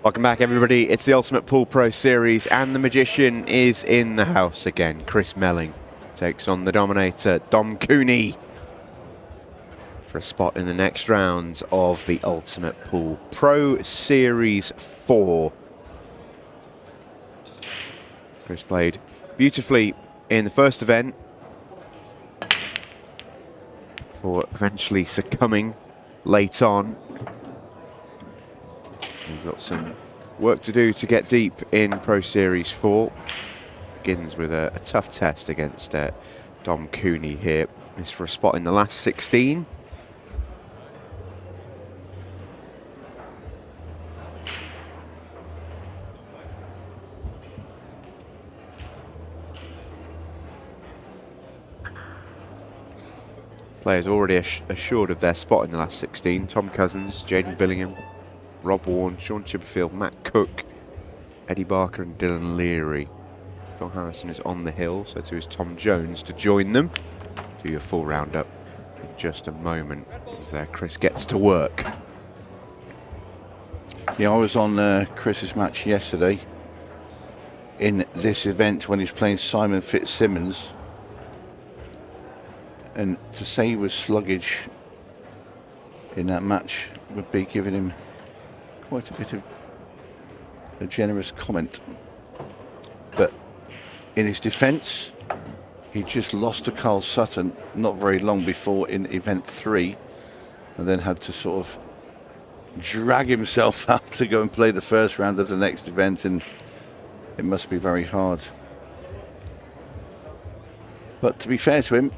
Welcome back, everybody. It's the Ultimate Pool Pro Series, and the Magician is in the house again. Chris Melling takes on the Dominator, Dom Cooney, for a spot in the next round of the Ultimate Pool Pro Series 4. Chris played beautifully in the first event before eventually succumbing late on. We've got some work to do to get deep in Pro Series 4. Begins with a tough test against Dom Cooney here. It's for a spot in the last 16. Players already assured of their spot in the last 16. Tom Cousins, Jaden Billingham, Rob Warren, Sean Chipperfield, Matt Cook, Eddie Barker and Dylan Leary. Phil Harrison is on the hill, so too is Tom Jones to join them. Do your full roundup in just a moment as Chris gets to work. Yeah, I was on Chris's match yesterday in this event when he was playing Simon Fitzsimmons. And to say he was sluggish in that match would be giving him quite a bit of a generous comment. But in his defence, he just lost to Carl Sutton not very long before in event 3, and then had to sort of drag himself out to go and play the first round of the next event, and it must be very hard. But to be fair to him,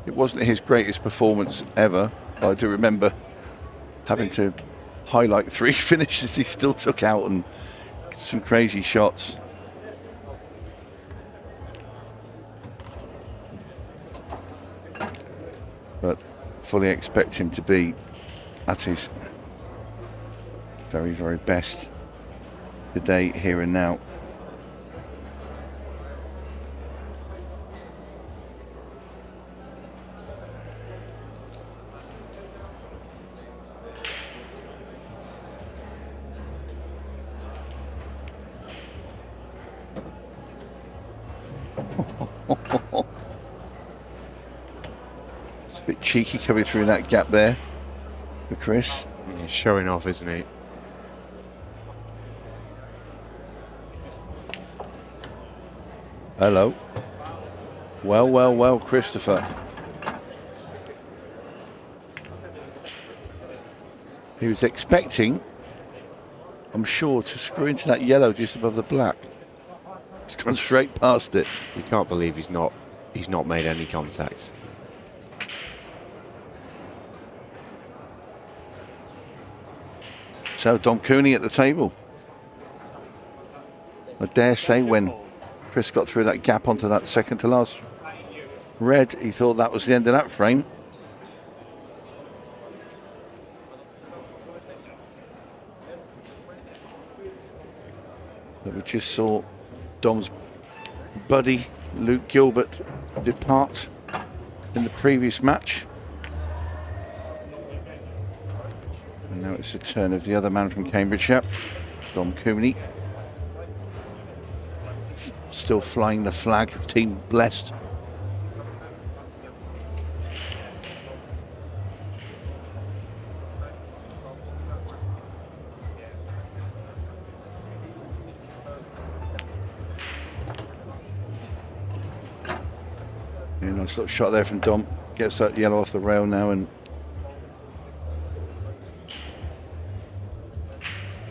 it wasn't his greatest performance ever. I do remember having to highlight 3 finishes he still took out and some crazy shots. But fully expect him to be at his very, very best today, here and now. It's a bit cheeky coming through that gap there for Chris. He's showing off, isn't he? Hello. Well, well, well, Christopher. He was expecting, I'm sure, to screw into that yellow just above the black. It's gone straight past it. You can't believe he's not made any contact. So Dom Cooney at the table. I dare say when Chris got through that gap onto that second to last red, he thought that was the end of that frame. But we just saw Dom's buddy Luke Gilbert depart in the previous match. And now it's the turn of the other man from Cambridgeshire, Dom Cooney. Still flying the flag of Team Blessed. Yeah, nice little shot there from Dom. Gets that yellow off the rail now, and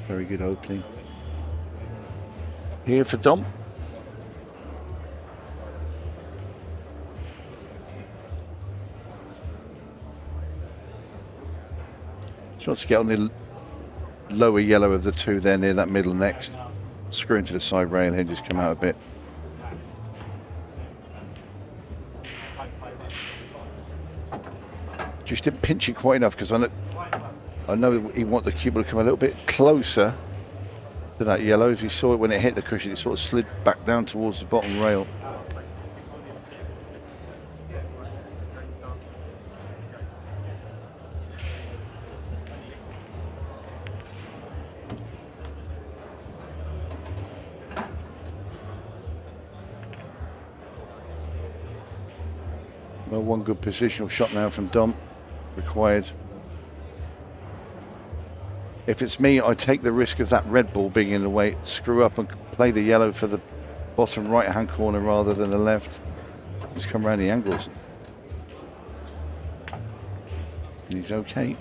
very good opening here for Dom. Tries to get on the lower yellow of the two there near that middle next. Screw into the side rail here, just come out a bit. Just didn't pinch it quite enough, because I know he wanted the cube to come a little bit closer to that yellow. If you saw it when it hit the cushion, it sort of slid back down towards the bottom rail. Well, one good positional shot now from Dom required. If it's me, I take the risk of that red ball being in the way, screw up and play the yellow for the bottom right-hand corner rather than the left. He's come around the angles. He's okay.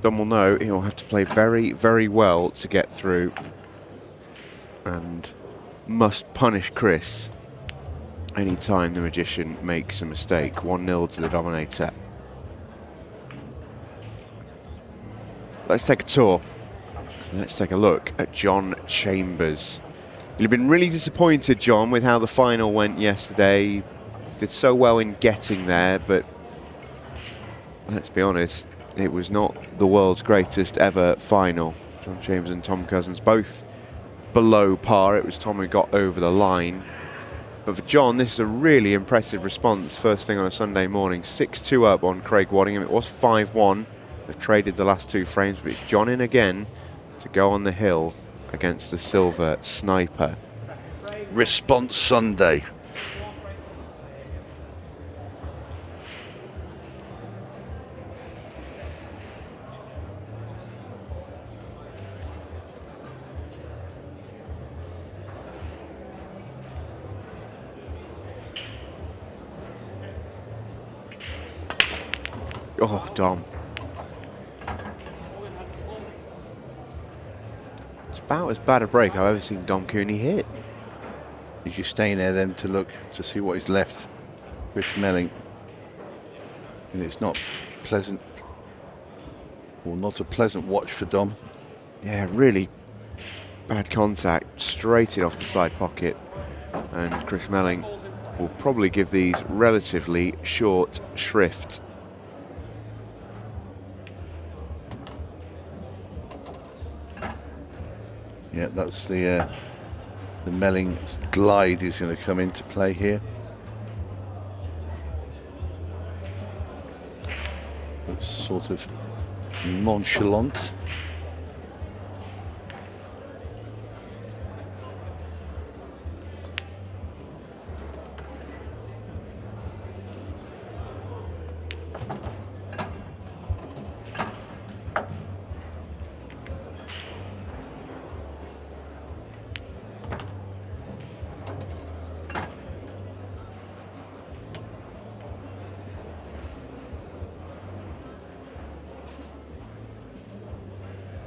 Dom will know he'll have to play very, very well to get through and must punish Chris anytime the Magician makes a mistake. 1-0 to the Dominator. Let's take a tour. Let's take a look at John Chambers. You've been really disappointed, John, with how the final went yesterday. Did so well in getting there, but let's be honest, it was not the world's greatest ever final. John Chambers and Tom Cousins both below par. It was Tom who got over the line. But for John, this is a really impressive response first thing on a Sunday morning. 6-2 up on Craig Waddingham. It was 5-1. They've traded the last 2 frames, but it's John in again to go on the hill against the Silver Sniper. Response Sunday. Oh, Dom. It's about as bad a break I've ever seen Dom Cooney hit. He's just staying there then to look to see what is left. Chris Melling. And it's not pleasant, or not a pleasant watch for Dom. Yeah, really bad contact, straight in off the side pocket. And Chris Melling will probably give these relatively short shrift. Yeah, that's the Melling glide is going to come into play here. It's sort of nonchalant.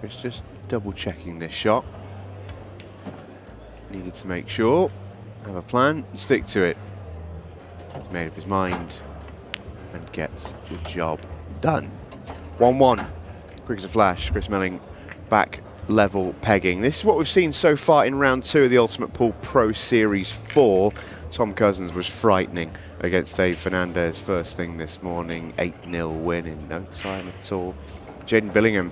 Chris just double checking this shot. Needed to make sure, have a plan, and stick to it. He's made up his mind and gets the job done. 1-1, quick as a flash. Chris Melling back level pegging. This is what we've seen so far in round 2 of the Ultimate Pool Pro Series 4. Tom Cousins was frightening against Dave Fernandez first thing this morning. 8-0 win in no time at all. Jaden Billingham,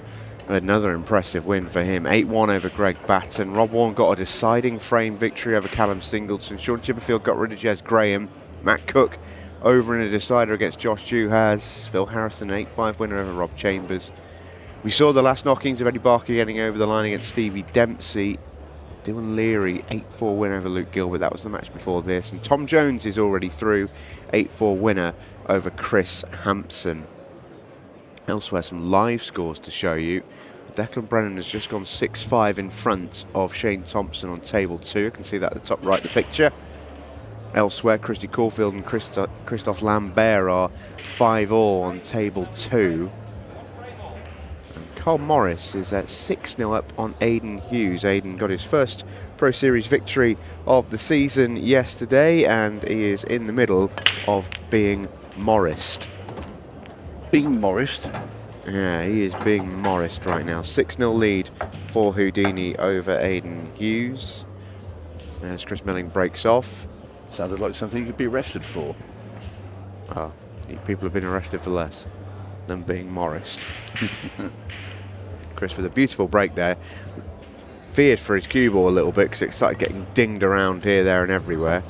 another impressive win for him. 8-1 over Greg Batten. Rob Warren got a deciding frame victory over Callum Singleton. Sean Chipperfield got rid of Jez Graham. Matt Cook over in a decider against Josh Juhas. Phil Harrison, an 8-5 winner over Rob Chambers. We saw the last knockings of Eddie Barker getting over the line against Stevie Dempsey. Dylan Leary, 8-4 win over Luke Gilbert. That was the match before this. And Tom Jones is already through. 8-4 winner over Chris Hampson. Elsewhere, some live scores to show you. Declan Brennan has just gone 6-5 in front of Shane Thompson on table 2. You can see that at the top right of the picture. Elsewhere, Christy Caulfield and Christophe Lambert are 5-all on table 2. And Carl Morris is at 6-0 up on Aidan Hughes. Aidan got his first Pro Series victory of the season yesterday, and he is in the middle of being Morrised. Being Morrised? Yeah, he is being Morrised right now. 6-0 lead for Houdini over Aidan Hughes. As Chris Melling breaks off. Sounded like something you could be arrested for. Oh, people have been arrested for less than being Morrised. Chris with a beautiful break there. feared for his cue ball a little bit because it started getting dinged around here, there and everywhere.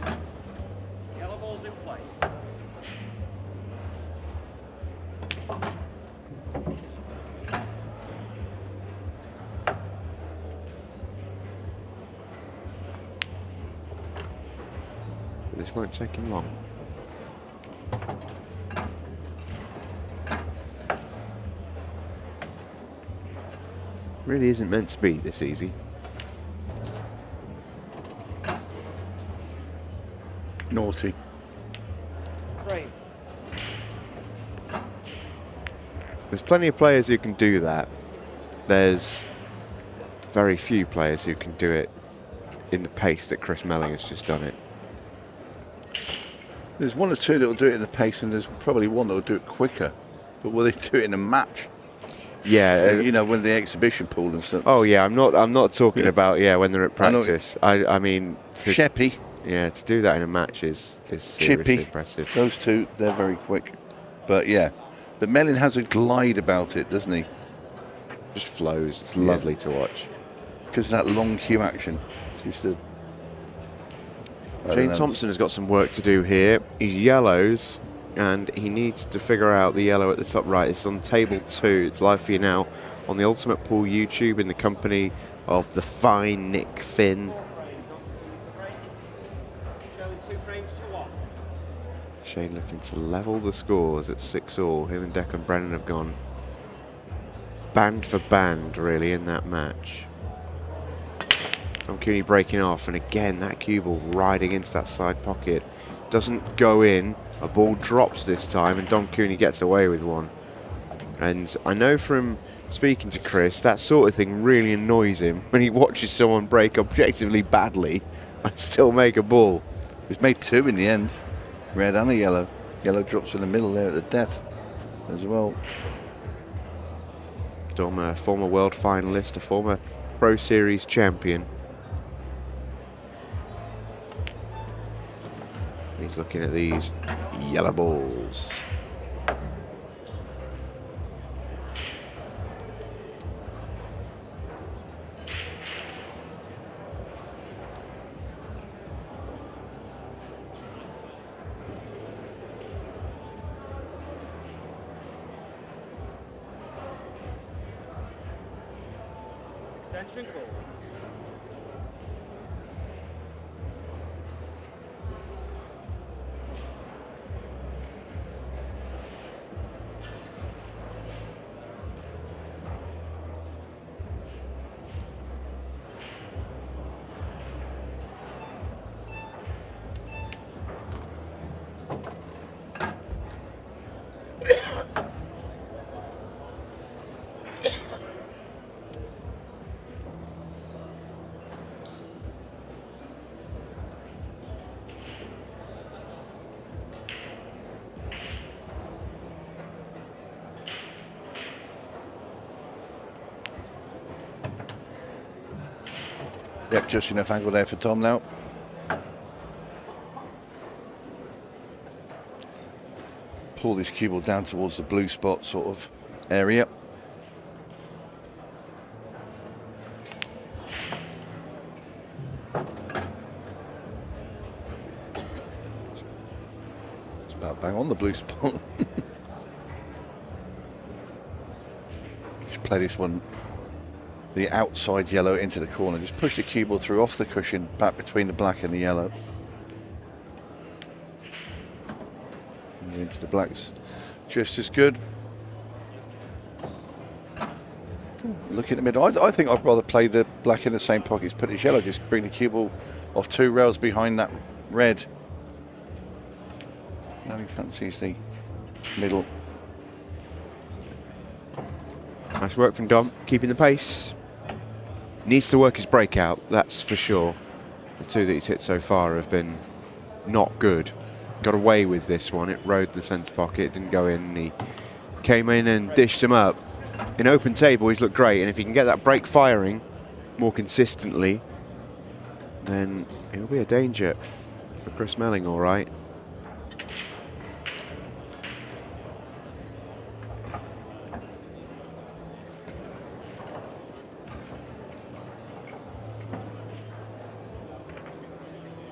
Yellow ball's in play. But this won't take him long. Really isn't meant to be this easy. Naughty. Frame. There's plenty of players who can do that. There's very few players who can do it in the pace that Chris Melling has just done it. There's one or two that will do it in the pace, and there's probably one that will do it quicker. But will they do it in a match? Yeah, You know, when the exhibition pool and stuff. oh yeah, I'm not talking about when they're at practice. I mean, Sheppy, to do that in a match is seriously Chippy, impressive. those two, they're very quick. But yeah, but Melling has a glide about it, doesn't he? Just flows. It's lovely to watch. Because of that long cue action. It's just a, Jane Thompson has got some work to do here. He's yellows, and he needs to figure out the yellow at the top right. It's on table 2. It's live for you now on the Ultimate Pool YouTube in the company of the fine Nick Finn. Showing 2 frames to 1. Shane looking to level the scores at 6-all. Him and Declan Brennan have gone band for band, really, in that match. Tom Cooney breaking off, and again that cue ball riding into that side pocket. Doesn't go in. A ball drops this time, and Dom Cooney gets away with one. And I know from speaking to Chris, that sort of thing really annoys him when he watches someone break objectively badly and still make a ball. He's made 2 in the end, red and a yellow. Yellow drops in the middle there at the death as well. Dom, a former world finalist, a former Pro Series champion. He's looking at these yellow balls. Extension call. Yep, just enough angle there for Tom now. Pull this cue ball down towards the blue spot sort of area. It's about bang on the blue spot. Just play this one, the outside yellow into the corner. Just push the cue ball through off the cushion, back between the black and the yellow. And into the blacks, just as good. Look in the middle. I think I'd rather play the black in the same pockets, put his yellow, just bring the cue ball off 2 rails behind that red. Now he fancies the middle. Nice work from Dom, keeping the pace. Needs to work his breakout, that's for sure. The 2 that he's hit so far have been not good. Got away with this one, it rode the centre pocket, didn't go in, and he came in and dished him up. In open table, he's looked great, and if he can get that break firing more consistently, then it'll be a danger for Chris Melling, all right.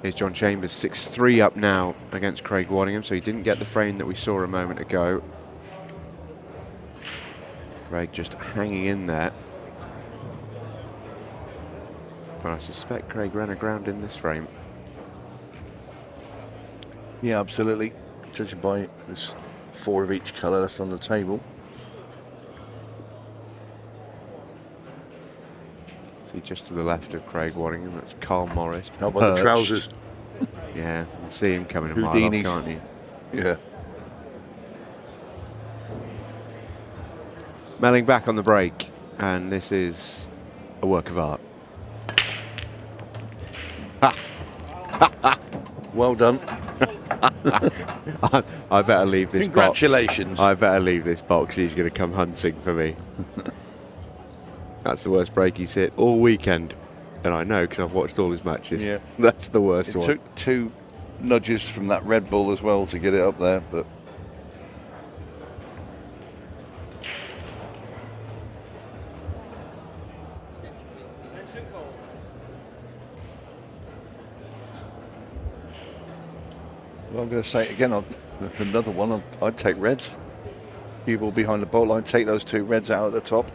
Here's John Chambers, 6-3 up now against Craig Waddingham, so he didn't get the frame that we saw a moment ago. Craig just hanging in there. But I suspect Craig ran aground in this frame. Yeah, absolutely. Judging by this 4 of each colour that's on the table. See just to the left of Craig Waddingham, that's Carl Morris. How about the perched. trousers? Yeah, you can see him coming a mile off, Houdinis. can't you? Yeah. Melling back on the break, and this is a work of art. Well done. I better leave this Congratulations. box. I better leave this box. He's going to come hunting for me. That's the worst break he's hit all weekend. And I know because I've watched all his matches. Yeah. That's the worst It one. took 2 nudges from that red ball as well to get it up there, but Extension call. well, I'm going to say it again. Another one. I'd take reds. You ball behind the bolt line. Take those 2 reds out at the top.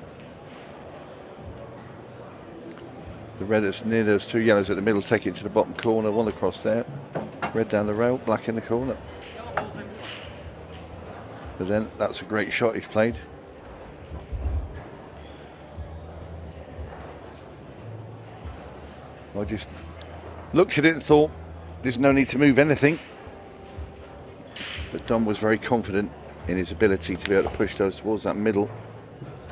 The red that's near those 2 yellows at the middle. Take it to the bottom corner. One across there. Red down the rail. Black in the corner. Yellow ball's in play. But then that's a great shot he's played. I just looked at it and thought there's no need to move anything. But Dom was very confident in his ability to be able to push those towards that middle.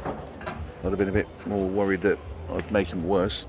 I'd have been a bit more worried that I'd make him worse.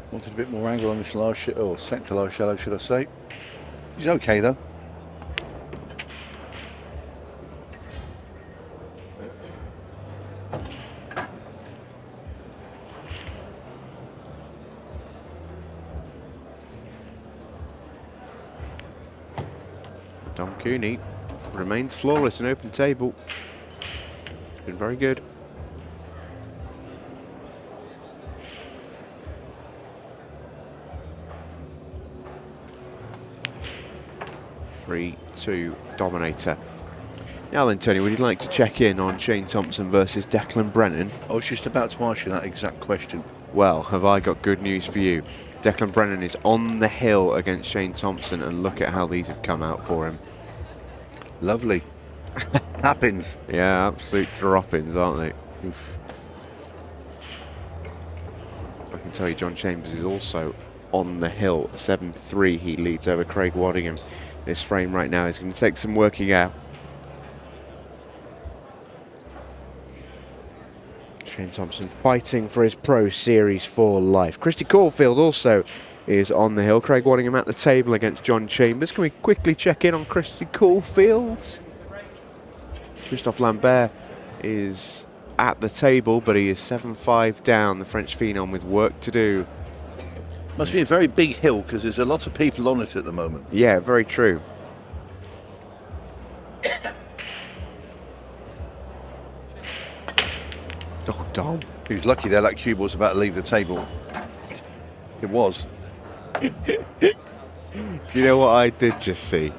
Wanted a bit more angle on this large, or sector large shallow, should I say. He's okay though. Dom Cooney remains flawless in open table. It's been very good. Three-two dominator. Now then, Tony, would you like to check in on Shane Thompson versus Declan Brennan? I was just about to ask you that exact question. Well, have I got good news for you? Declan Brennan is on the hill against Shane Thompson, and look at how these have come out for him. Lovely. Happens. Yeah, absolute drop-ins, aren't they? Oof. I can tell you John Chambers is also on the hill. 7-3 he leads over Craig Waddingham. This frame right now is going to take some working out. Shane Thompson fighting for his Pro Series 4 life. Christy Caulfield also is on the hill. Craig Waddingham at the table against John Chambers. Can we quickly check in on Christy Caulfield? Christophe Lambert is at the table, but he is 7-5 down. The French phenom with work to do. Must be a very big hill because there's a lot of people on it at the moment. Yeah, very true. Oh, Dom. He was lucky there, that cue ball was about to leave the table. It was. Do you know what I did just see?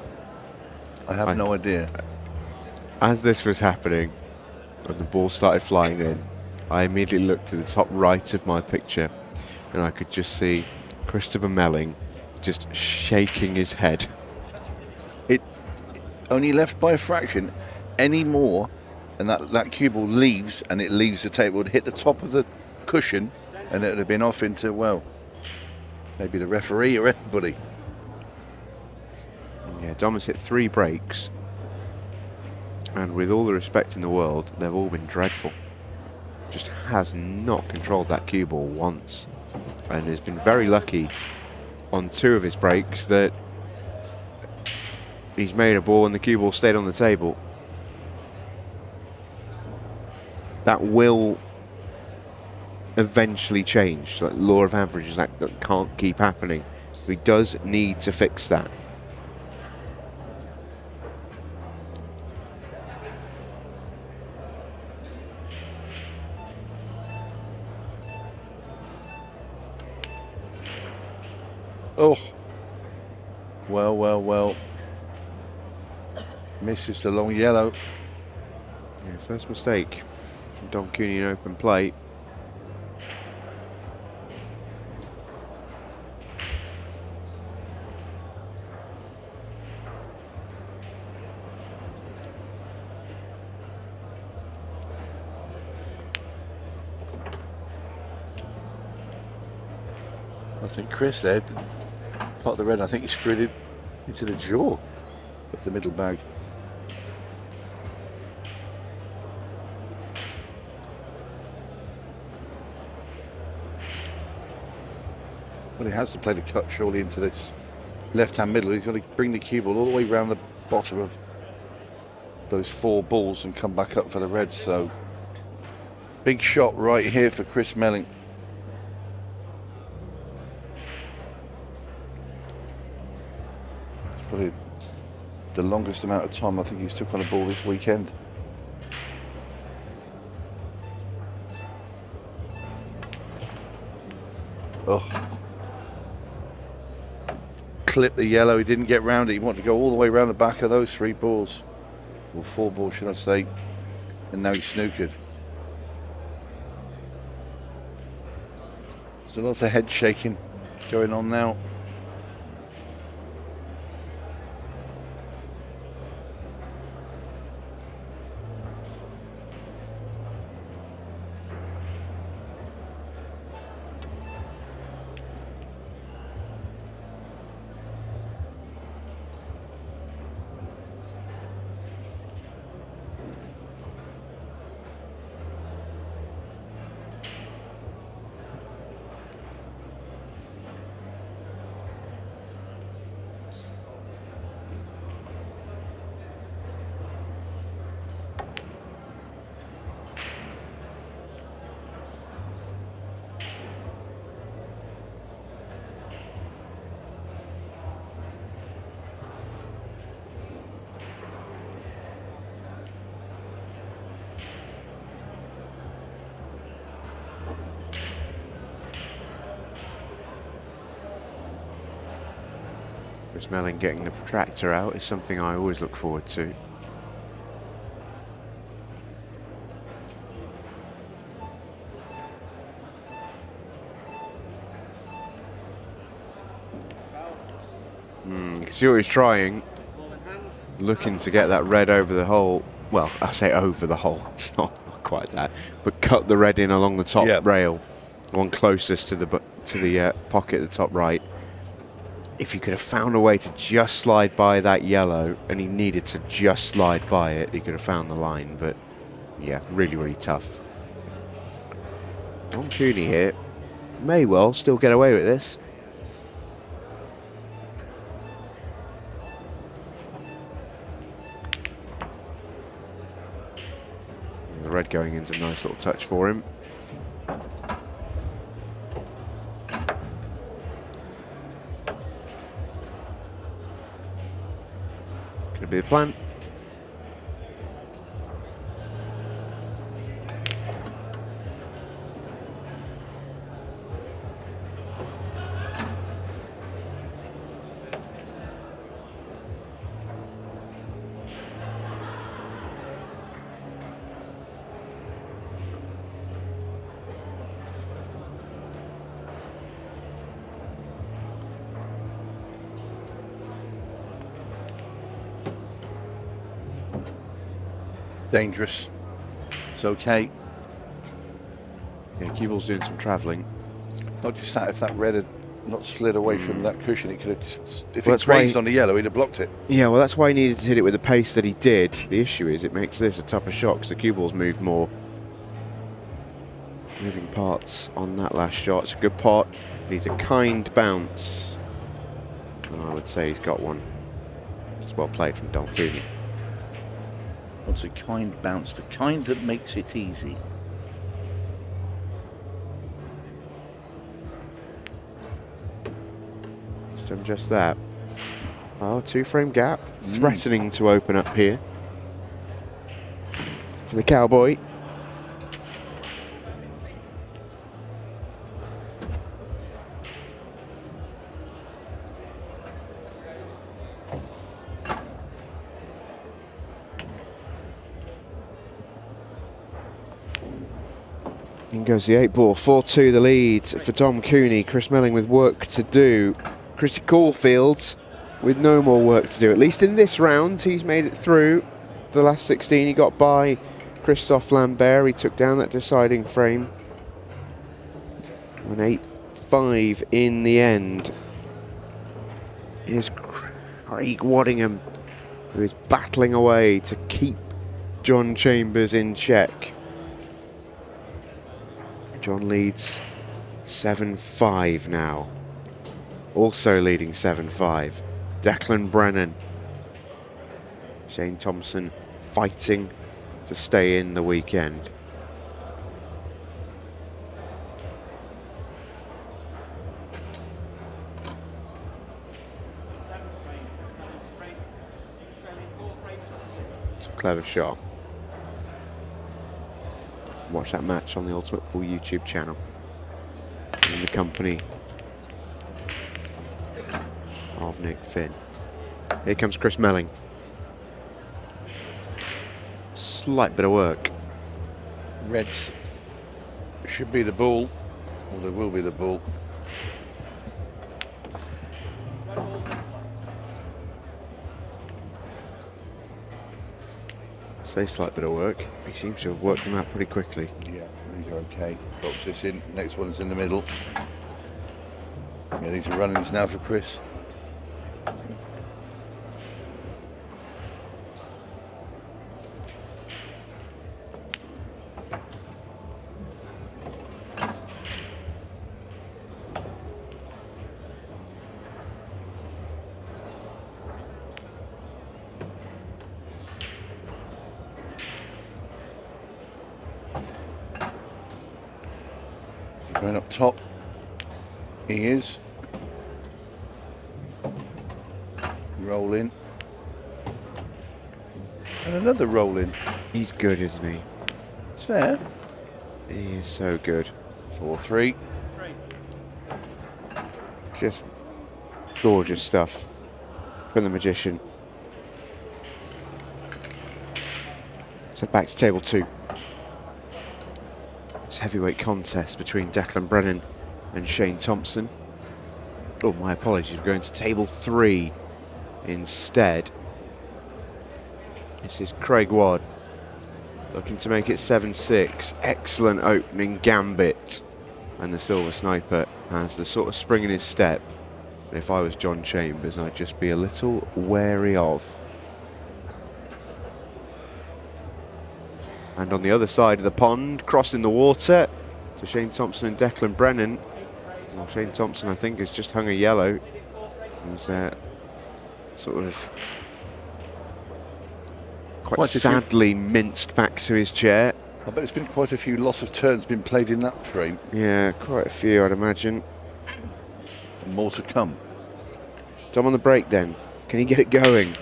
I have no idea. As this was happening and the ball started flying in, I immediately looked to the top right of my picture and I could just see Christopher Melling just shaking his head. It only left by a fraction. Any more, and that cue ball leaves, and it leaves the table, it would hit the top of the cushion, and it would have been off into, well, maybe the referee or anybody. Yeah, Dom has hit 3 breaks, and with all the respect in the world, they've all been dreadful. just has not controlled that cue ball once, and has been very lucky on 2 of his breaks that he's made a ball and the cue ball stayed on the table. That will eventually change. Like law of averages, that can't keep happening. So he does need to fix that. Oh, well, well, well. Misses the long yellow. Yeah, first mistake from Don Cooney in open play. I think Chris there, part of the red, I think he screwed it into the jaw of the middle bag. Well, he has to play the cut surely into this left-hand middle. He's got to bring the cue ball all the way around the bottom of those 4 balls and come back up for the red. So big shot right here for Chris Melling. It's probably the longest amount of time I think he's took on a ball this weekend. Oh. Clip the yellow, he didn't get round it. He wanted to go all the way around the back of those 3 balls. Or 4 balls, should I say. And now he's snookered. There's a lot of head shaking going on now. Chris Melling getting the protractor out is something I always look forward to. You can see what he's trying, looking to get that red over the hole. Well, I say over the hole, it's not quite that, but cut the red in along the top rail, one closest to the pocket at the top right. If you could have found a way to just slide by that yellow, and he needed to just slide by it, he could have found the line, but yeah, really, really tough. Don Cooney here may well still get away with this. The red going into a nice little touch for him. Could be the plan. Dangerous. It's okay. Yeah, cue ball's doing some travelling. Not just that, if that red had not slid away from that cushion, it could have just, if Well, it that's why grazed on the yellow, he'd have blocked it. Yeah, well, that's why he needed to hit it with the pace that he did. The issue is it makes this a tougher shot because the cue ball's moved more. moving parts on that last shot. It's a good pot. Needs a kind bounce. And I would say he's got one. It's well played from Dom Cooney. What's a kind bounce? The kind that makes it easy. Just done just that. Oh, 2-frame gap. Threatening to open up here for the Cowboy. In goes the 8-ball, 4-2 the lead for Dom Cooney. Chris Melling with work to do. Christy Caulfield with no more work to do. At least in this round, he's made it through the last 16. He got by Christophe Lambert. He took down that deciding frame. An 8-5 in the end. Here's Craig Waddingham, who is battling away to keep John Chambers in check. John leads 7-5 now. Also leading 7-5. Declan Brennan. Shane Thompson fighting to stay in the weekend. It's a clever shot. Watch that match on the Ultimate Pool YouTube channel in the company of Nick Finn. Here comes Chris Melling. Slight bit of work. Reds should be the ball, or there will be the ball. Say slight bit of work. He seems to have worked them out pretty quickly. Yeah, these are okay. Drops this in. Next one's in the middle. Yeah, these are runnings now for Chris. Going up top, he is. Roll in. And another roll in. He's good, isn't he? It's fair. He is so good. 4-3. Just gorgeous stuff from the magician. So back to table 2. Heavyweight contest between Declan Brennan and Shane Thompson. Oh, my apologies, we're going to table 3 instead. This is Craig Wadd looking to make it 7-6. Excellent opening gambit, and the Silver Sniper has the sort of spring in his step if I was John Chambers I'd just be a little wary of. And on the other side of the pond, crossing the water to Shane Thompson and Declan Brennan. Well, Shane Thompson, I think, has just hung a yellow. He's sort of quite sadly minced back to his chair. I bet there's been quite a few loss of turns been played in that frame. Yeah, quite a few, I'd imagine. And more to come. Tom on the break then. Can he get it going?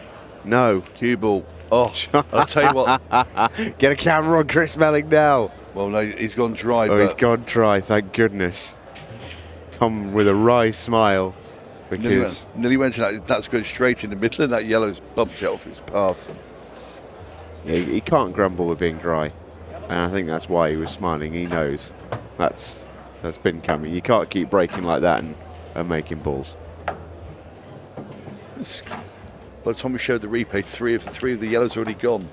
No. Cue ball. Oh, I'll tell you what. Get a camera on Chris Melling now. Well, no, he's gone dry. Oh, he's gone dry, thank goodness. Tom with a wry smile. Because nearly went to that. That's going straight in the middle, and that yellow's bumped it off his path. yeah, he can't grumble with being dry. And I think that's why he was smiling. He knows that's been coming. You can't keep breaking like that and making balls. By the time we showed the replay, three of the yellows already gone.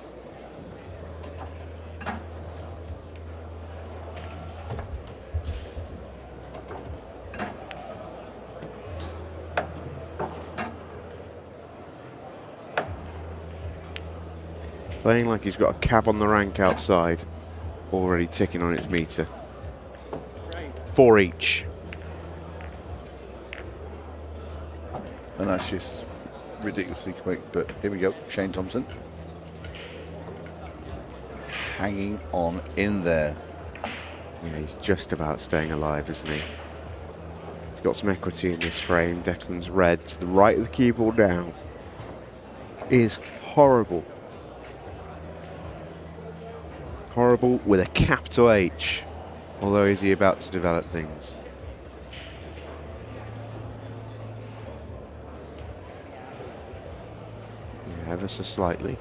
Playing like he's got a cab on the rank outside, already ticking on its meter. 4 each. And that's just ridiculously quick. But here we go, Shane Thompson. Hanging on in there. Yeah, he's just about staying alive, isn't he? He's got some equity in this frame. Declan's red to the right of the cue ball now is horrible. Horrible with a capital H. Although is he about to develop things? Yeah, ever so slightly.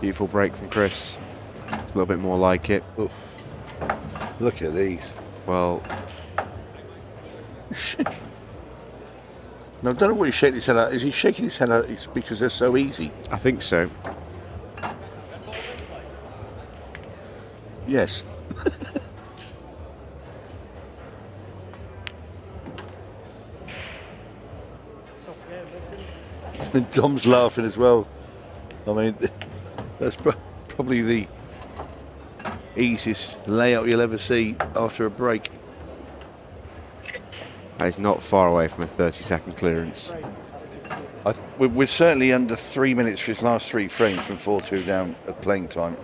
Beautiful break from Chris. It's a little bit more like it. Oof. Look at these. Well, No, I don't know what he's shaking his head at. Is he shaking his head at? It's because they're so easy. I think so. Yes. And Dom's laughing as well. I mean, that's probably the easiest layout you'll ever see after a break. That is not far away from a 30-second clearance. We're certainly under 3 minutes for his last 3 frames from 4-2 down at playing time.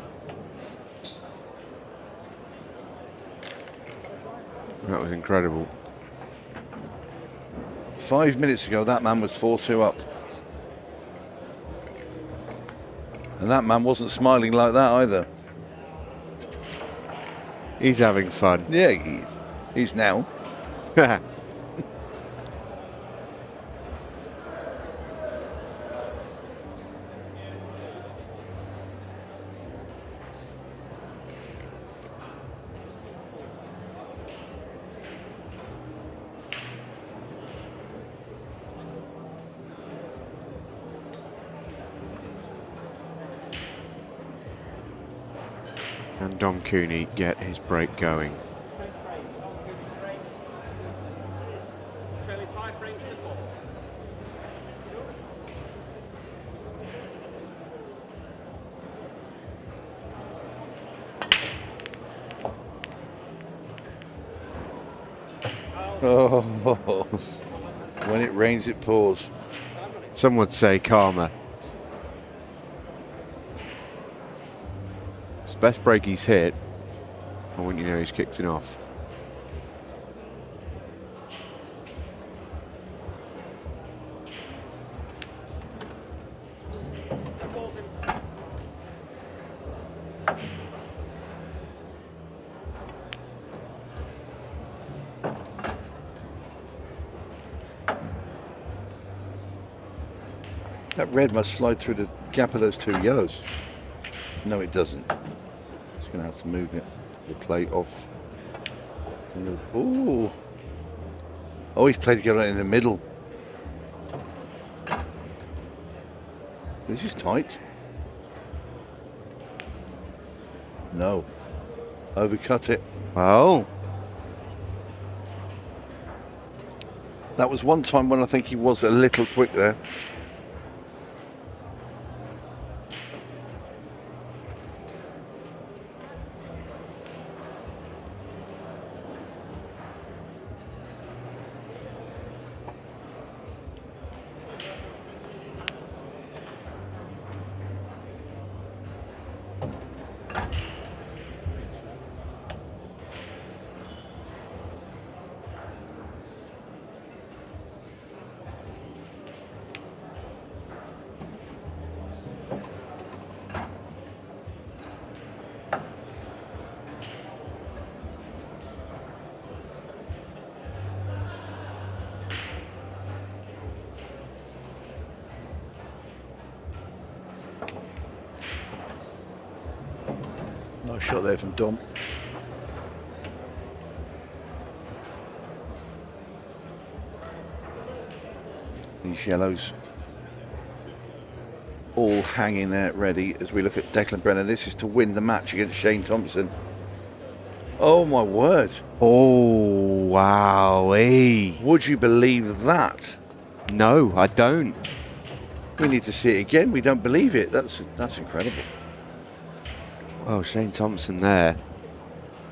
That was incredible. 5 minutes ago, that man was 4-2 up. And that man wasn't smiling like that either. He's having fun. Yeah, he's now. And Dom Cooney get his break going. Trailing 5 frames to 4. Oh, when it rains, it pours. Some would say karma. It's the best break he's hit. I want you to know he's kicked it off. That red must slide through the gap of those 2 yellows. No, it doesn't. It's going to have to move it. The plate off. Ooh. Oh, he's played together in the middle. This is tight. No. Overcut it. Well, That was one time when I think he was a little quick there. Nice shot there from Dom. These yellows all hanging there ready as we look at Declan Brennan. This is to win the match against Shane Thompson. Oh my word. Oh, wow. Would you believe that? No, I don't. We need to see it again. We don't believe it. That's incredible. Well, Shane Thompson there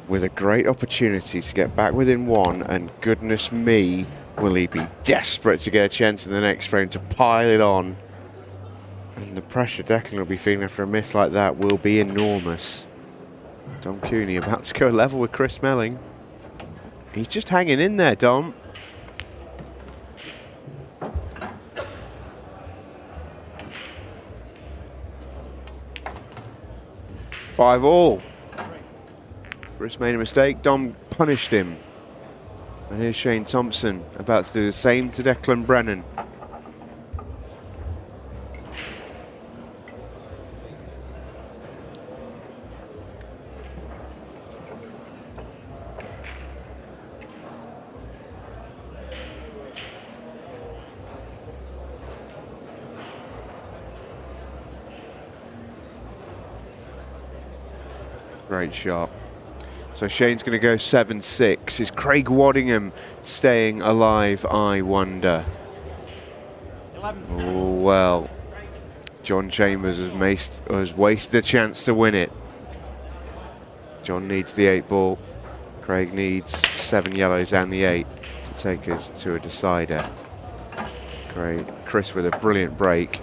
with a great opportunity to get back within one, and goodness me, will he be desperate to get a chance in the next frame to pile it on. And the pressure Declan will be feeling after a miss like that will be enormous. Dom Cooney about to go level with Chris Melling. He's just hanging in there, Dom. Five all. Chris made a mistake, Dom punished him. And here's Shane Thompson about to do the same to Declan Brennan. Great shot. So Shane's going to go 7-6. Is Craig Waddingham staying alive, I wonder? 11. Oh, well. John Chambers has wasted a chance to win it. John needs the 8 ball. Craig needs 7 yellows and the 8 to take us to a decider. Great. Chris with a brilliant break.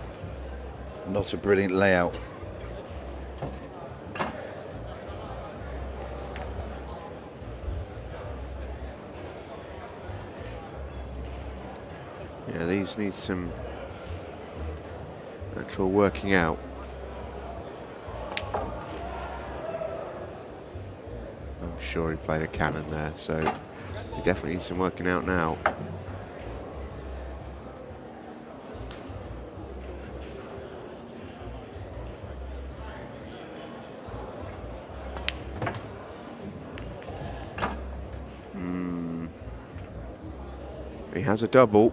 Not a brilliant layout. Yeah, these need some actual working out. I'm sure he played a cannon there, so he definitely needs some working out now. He has a double.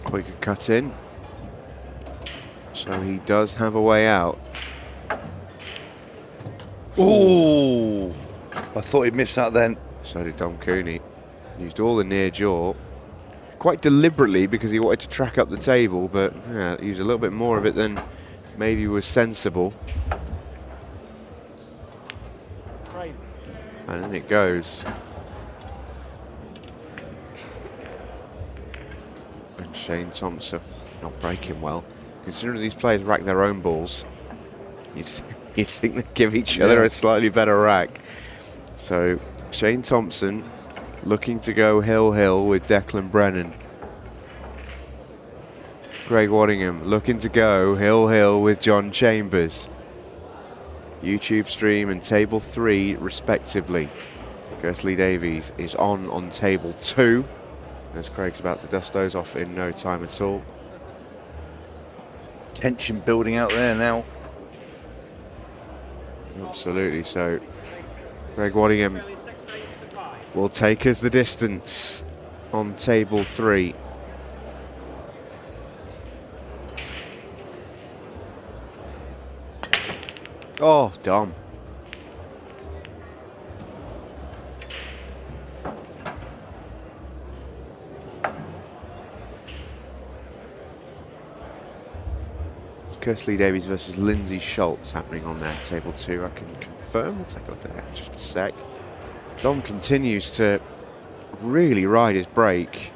Oh, he could cut in. So he does have a way out. Ooh! I thought he'd missed that then. So did Dom Cooney. Used all the near jaw. Quite deliberately because he wanted to track up the table, but yeah, used a little bit more of it than maybe was sensible. Right. And then it goes. And Shane Thompson not breaking well. Considering these players rack their own balls, you'd think they'd give each other a slightly better rack. So Shane Thompson looking to go hill-hill with Declan Brennan. Craig Waddingham looking to go hill-hill with John Chambers. YouTube stream and table 3 respectively. Gersley Davies is on table 2 as Craig's about to dust those off in no time at all. Tension building out there now. Absolutely. So Craig Waddingham will take us the distance on table 3. Oh, Dom. It's Kersley Davies versus Lindsay Schultz happening on there, table 2. I can confirm. We'll take a look at that in just a sec. Dom continues to really ride his break.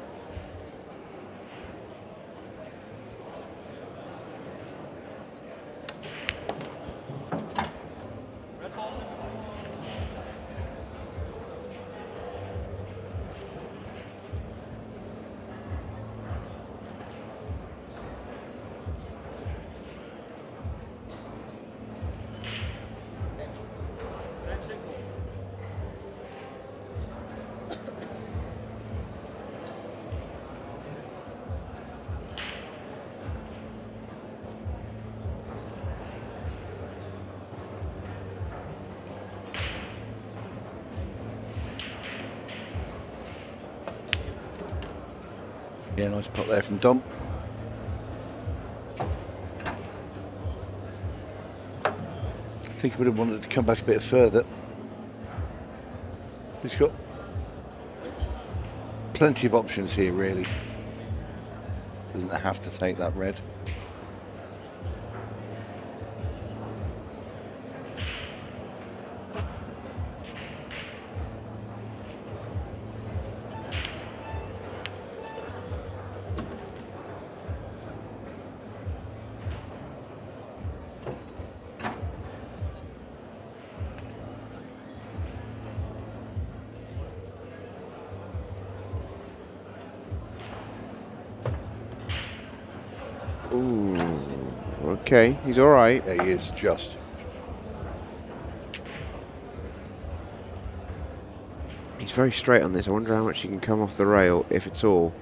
Yeah, nice pot there from Dom. I think he would have wanted to come back a bit further. He's got plenty of options here, really. Doesn't have to take that red. Ooh, okay, he's all right. Yeah, he is just. He's very straight on this. I wonder how much he can come off the rail, if at all.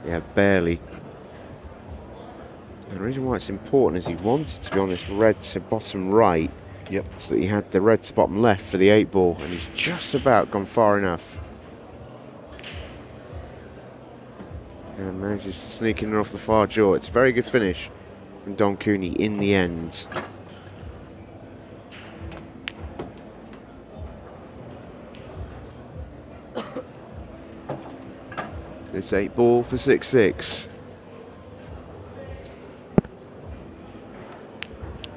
Yeah, barely. And the reason why it's important is he wanted to be on this red to bottom right. Yep. So that he had the red to bottom left for the 8 ball, and he's just about gone far enough. And manages to sneak in off the far jaw. It's a very good finish from Don Cooney in the end. It's 8 ball for 6-6.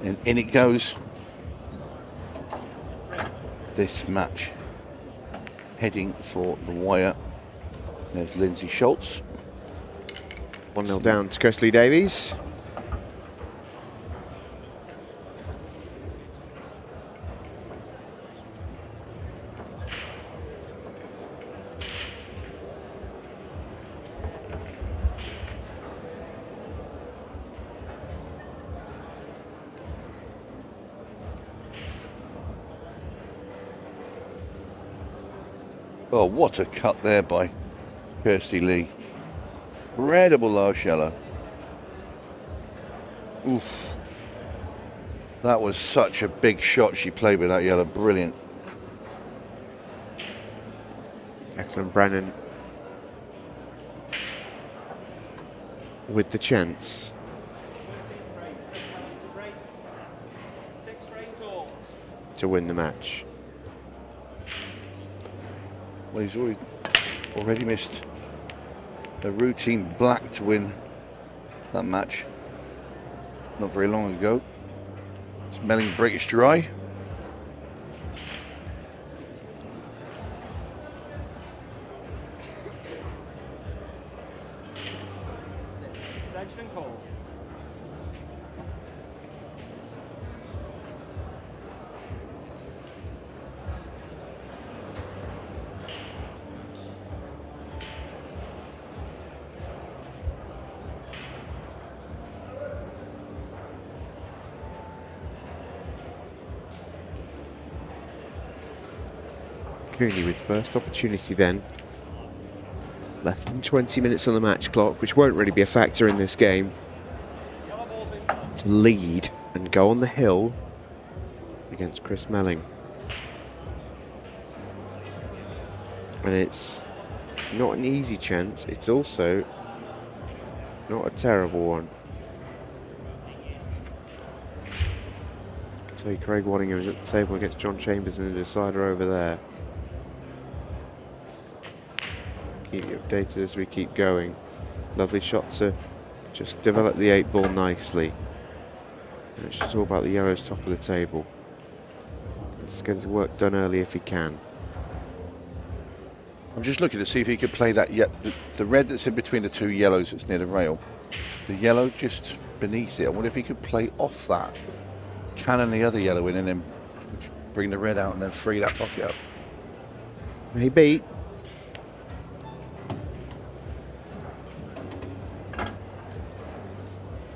And in it goes. This match heading for the wire. There's Lindsay Schultz. 1-0 down to Kesley Davies. Oh, what a cut there by Kirsty Lee. Incredible last yellow. Oof. That was such a big shot she played with that yellow. Brilliant. Declan Brennan with the chance. To win the match. Well, he's already missed a routine black to win that match not very long ago. It's Melling British Dry. Extension call. Cooney with first opportunity then. Less than 20 minutes on the match clock, which won't really be a factor in this game. Yellow ball's in. To lead and go on the hill against Chris Melling. And it's not an easy chance, it's also not a terrible one. I can tell you Craig Waddingham is at the table against John Chambers in the decider over there. Keep you updated as we keep going. Lovely shot to just develop the 8 ball nicely. And it's just all about the yellows top of the table. Just get his work done early if he can. I'm just looking to see if he could play that yet. The red that's in between the two yellows that's near the rail. The yellow just beneath it. I wonder if he could play off that. Cannon the other yellow in and then bring the red out and then free that pocket up. Maybe.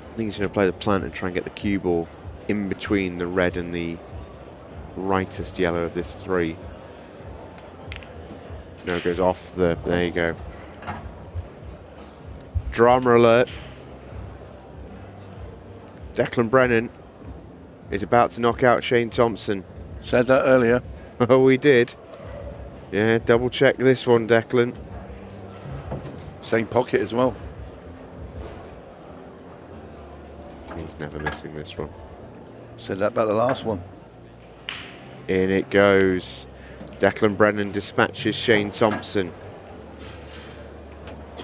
I think he's going to play the plant and try and get the cue ball in between the red and the rightest yellow of this 3. No, it goes off the... There you go. Drama alert. Declan Brennan is about to knock out Shane Thompson. Said that earlier. Oh, we did. Yeah, double check this one, Declan. Same pocket as well. He's never missing this one. Said that about the last one. In it goes. Declan Brennan dispatches Shane Thompson.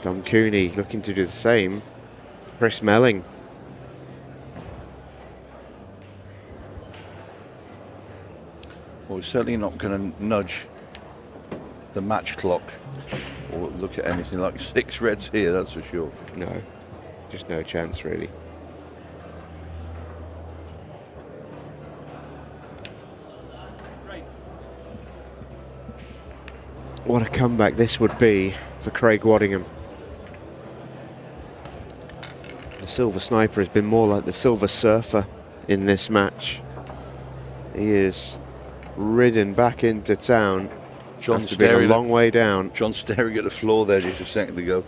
Dom Cooney looking to do the same. Chris Melling. Well, we're certainly not going to nudge the match clock or look at anything like 6 reds here, that's for sure. No, just no chance really. What a comeback this would be for Craig Waddingham. The Silver Sniper has been more like the Silver Surfer in this match. He is ridden back into town. John After being a long way down. John staring at the floor there just a second ago.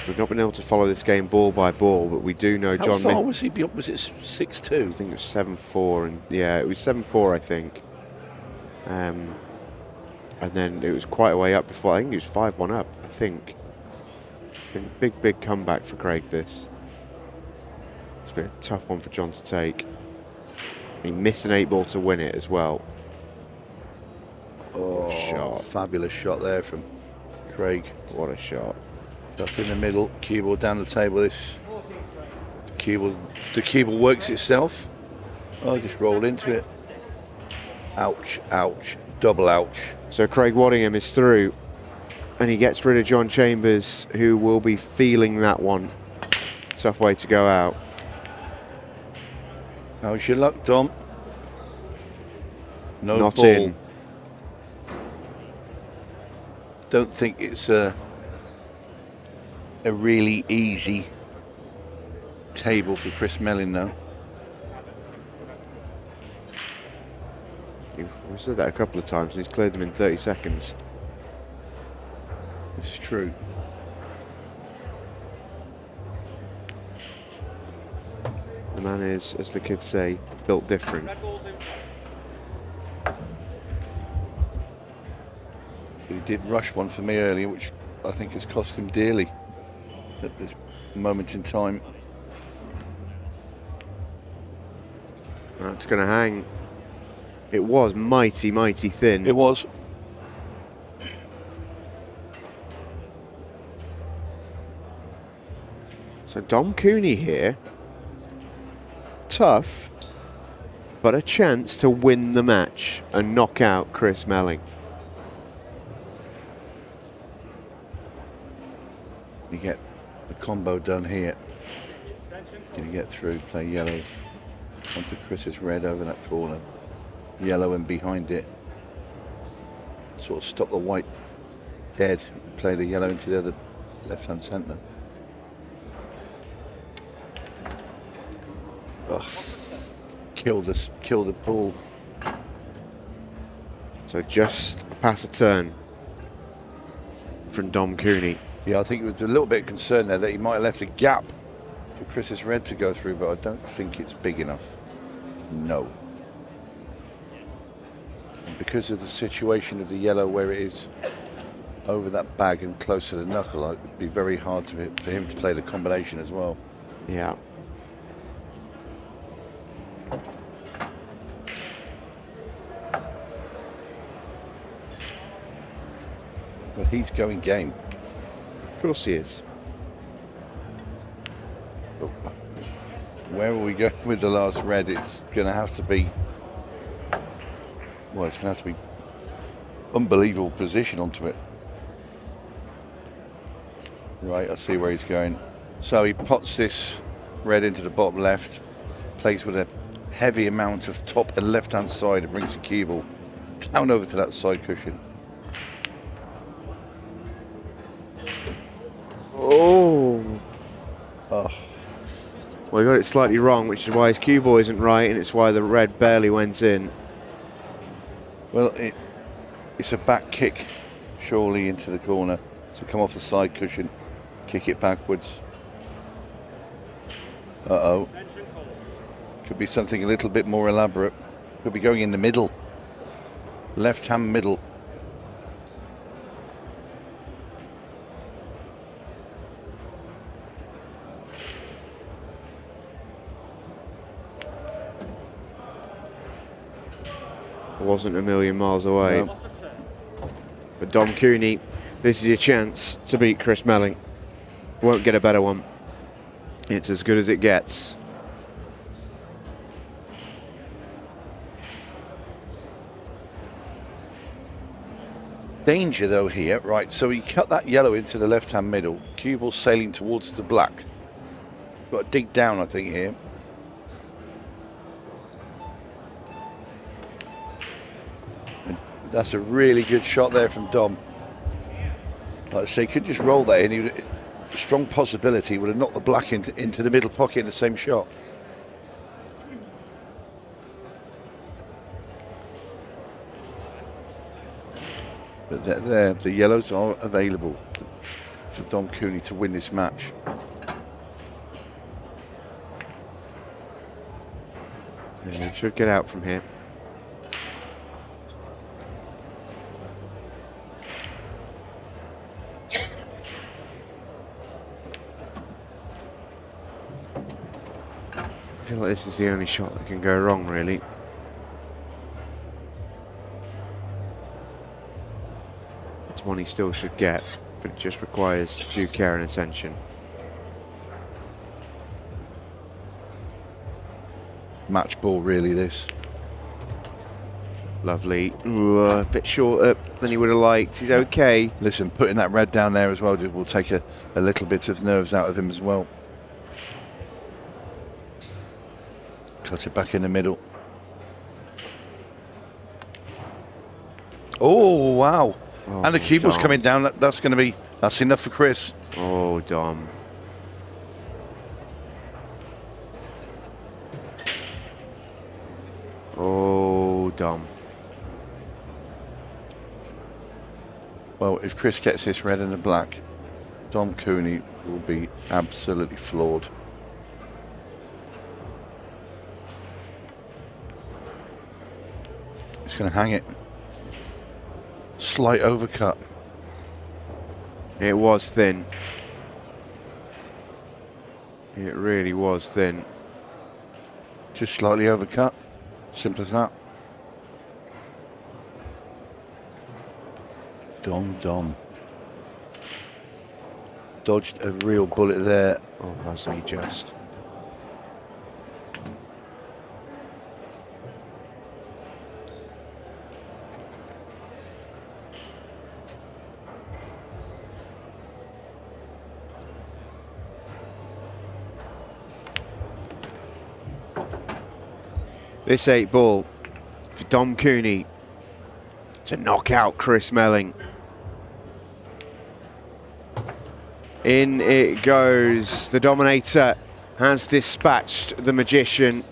We've not been able to follow this game ball by ball, but we do know How John. far was he beyond? Was it 6-2? I think it was 7-4, and yeah, it was 7-4, I think. And then it was quite a way up before. I think it was 5-1 up. I think. Been a big, big comeback for Craig. This. It's been a tough one for John to take. He missed an 8-ball to win it as well. Oh, shot. Fabulous shot there from Craig. What a shot. Stuff in the middle, cue ball down the table. This the cue ball works itself. Oh, just roll into it. Ouch, ouch, double ouch. So Craig Waddingham is through, and he gets rid of John Chambers, who will be feeling that one. Tough way to go out. How's your luck, Dom? No Not ball. in. Don't think it's a really easy table for Chris Melling, though. We've said that a couple of times, and he's cleared them in 30 seconds. This is true. The man is, as the kids say, built different. Red ball's in play. He did rush one for me earlier, which I think has cost him dearly at this moment in time. That's going to hang. It was mighty, mighty thin. It was. So Dom Cooney here. Tough, but a chance to win the match and knock out Chris Melling. You get the combo done here. Can you get through, play yellow onto Chris's red over that corner. Yellow and behind it. Sort of stop the white dead, play the yellow into the other left-hand centre. Ugh. Kill the ball. So just past a turn from Dom Cooney. Yeah, I think it was a little bit concerned there that he might have left a gap for Chris's red to go through, but I don't think it's big enough. No. And because of the situation of the yellow where it is over that bag and close to the knuckle, it would be very hard for him to play the combination as well. Yeah. But he's going game. Of course he is. Where will we go with the last red? It's going to have to be, well, it's going to have to be unbelievable position onto it. Right, I see where he's going. So he pots this red into the bottom left, plays with a heavy amount of top and left-hand side and brings the cue ball down over to that side cushion. Oh. Oh. Well, he got it slightly wrong, which is why his cue ball isn't right, and it's why the red barely went in. Well, it's a back kick, surely, into the corner. So come off the side cushion, kick it backwards. Uh-oh. Could be something a little bit more elaborate. Could be going in the middle. Left-hand middle. wasn't a million miles away. No. But Dom Cooney, this is your chance to beat Chris Melling. Won't get a better one. It's as good as it gets. Danger though here, right, so he cut that yellow into the left-hand middle. Cue ball sailing towards the black. Got to dig down, I think, here. And that's a really good shot there from Dom. Like I say, could just roll that in. He would, strong possibility would have knocked the black into the middle pocket in the same shot. But there, the yellows are available for Dom Cooney to win this match. Yeah, should get out from here. I feel like this is the only shot that can go wrong, really. It's one he still should get, but it just requires due care and attention. Match ball, really, this. Lovely. Ooh, a bit shorter than he would have liked. He's okay. Listen, putting that red down there as well will take a little bit of nerves out of him as well. Cut it back in the middle. Oh, wow. Oh, and the cue ball's Dom. coming down. That's going to be, that's enough for Chris. Oh, Dom. Oh, Dom. Well, if Chris gets this red and the black, Dom Cooney will be absolutely floored. He's going to hang it. Slight overcut. It was thin. It really was thin. Just slightly overcut. Simple as that. Dom. Dodged a real bullet there. Oh, wasn't he just? This 8 ball for Dom Cooney to knock out Chris Melling. In it goes. The Dominator has dispatched the Magician.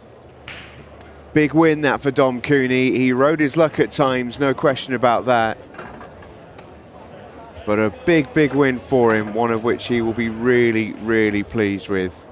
Big win that for Dom Cooney. He rode his luck at times, no question about that. But a big, big win for him, one of which he will be really, really pleased with.